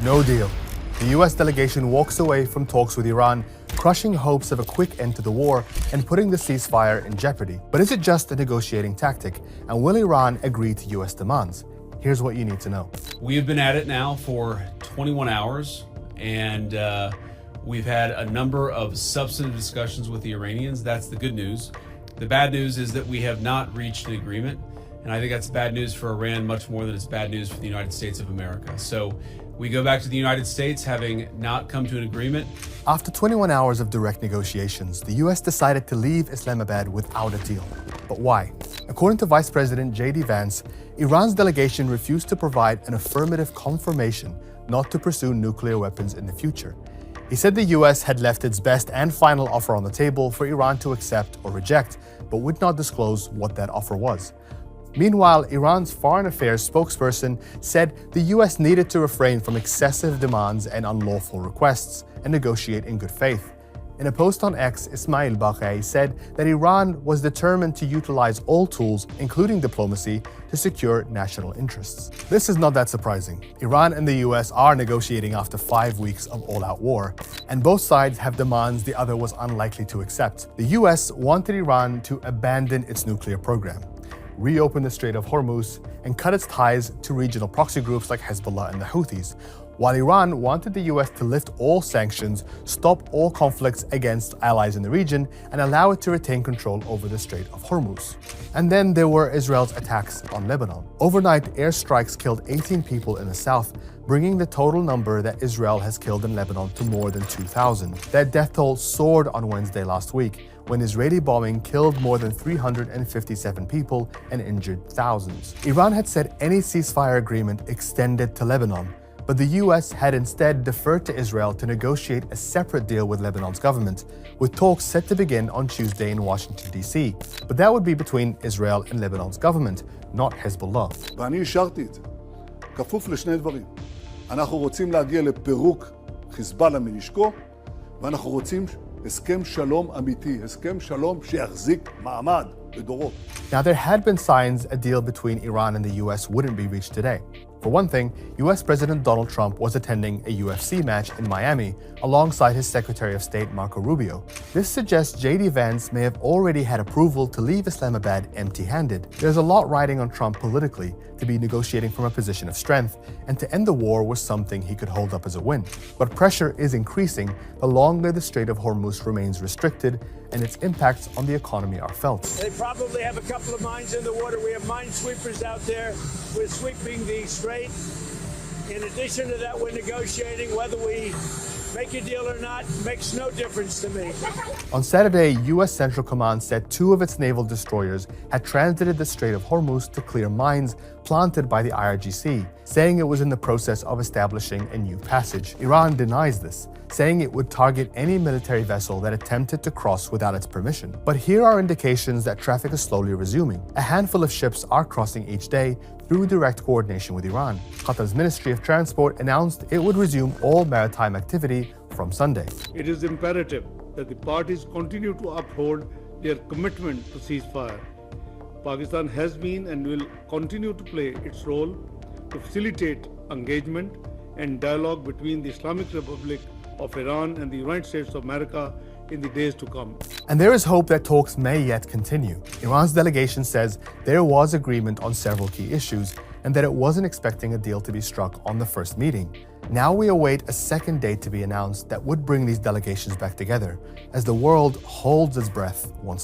No deal. The US delegation walks away from talks with Iran, crushing hopes of a quick end to the war and putting the ceasefire in jeopardy. But is it just a negotiating tactic? And will Iran agree to US demands? Here's what you need to know. We have been at it now for 21 hours, and we've had a number of substantive discussions with the Iranians. That's the good news. The bad news is that we have not reached an agreement, and I think that's bad news for Iran much more than it's bad news for the United States of America. So we go back to the United States having not come to an agreement. After 21 hours of direct negotiations, the US decided to leave Islamabad without a deal. But why? According to Vice President J.D. Vance, Iran's delegation refused to provide an affirmative confirmation not to pursue nuclear weapons in the future. He said the US had left its best and final offer on the table for Iran to accept or reject, but would not disclose what that offer was. Meanwhile, Iran's foreign affairs spokesperson said the US needed to refrain from excessive demands and unlawful requests and negotiate in good faith. In a post on X, Ismail Baqai said that Iran was determined to utilize all tools, including diplomacy, to secure national interests. This is not that surprising. Iran and the US are negotiating after 5 weeks of all-out war, and both sides have demands the other was unlikely to accept. The US wanted Iran to abandon its nuclear program, reopen the Strait of Hormuz, and cut its ties to regional proxy groups like Hezbollah and the Houthis, while Iran wanted the US to lift all sanctions, stop all conflicts against allies in the region, and allow it to retain control over the Strait of Hormuz. And then there were Israel's attacks on Lebanon. Overnight, airstrikes killed 18 people in the south, bringing the total number that Israel has killed in Lebanon to more than 2,000. That death toll soared on Wednesday last week, when Israeli bombing killed more than 357 people and injured thousands. Iran had said any ceasefire agreement extended to Lebanon, but the US had instead deferred to Israel to negotiate a separate deal with Lebanon's government, with talks set to begin on Tuesday in Washington, D.C. But that would be between Israel and Lebanon's government, not Hezbollah. ואני אישרתי את זה, כפוף לשני דברים. אנחנו רוצים להגיע לפירוק חיזבאללה מנשקו, ואנחנו רוצים הסכם שלום אמיתי, הסכם שלום שיחזיק מעמד לדורות. Now, there had been signs a deal between Iran and the US wouldn't be reached today. For one thing, US President Donald Trump was attending a UFC match in Miami alongside his Secretary of State Marco Rubio. This suggests J.D. Vance may have already had approval to leave Islamabad empty-handed. There's a lot riding on Trump politically to be negotiating from a position of strength, and to end the war was something he could hold up as a win. But pressure is increasing the longer the Strait of Hormuz remains restricted, and its impacts on the economy are felt. They probably have a couple of mines in the water. We have minesweepers out there. We're sweeping the strait. In addition to that, we're negotiating whether we make a deal or not. Makes no difference to me. On Saturday, U.S. Central Command said 2 of its naval destroyers had transited the Strait of Hormuz to clear mines planted by the IRGC, saying it was in the process of establishing a new passage. Iran denies this, saying it would target any military vessel that attempted to cross without its permission. But here are indications that traffic is slowly resuming. A handful of ships are crossing each day through direct coordination with Iran. Qatar's Ministry of Transport announced it would resume all maritime activity from Sunday. It is imperative that the parties continue to uphold their commitment to ceasefire. Pakistan has been and will continue to play its role to facilitate engagement and dialogue between the Islamic Republic of Iran and the United States of America in the days to come. And there is hope that talks may yet continue. Iran's delegation says there was agreement on several key issues and that it wasn't expecting a deal to be struck on the first meeting. Now we await a second date to be announced that would bring these delegations back together as the world holds its breath once more.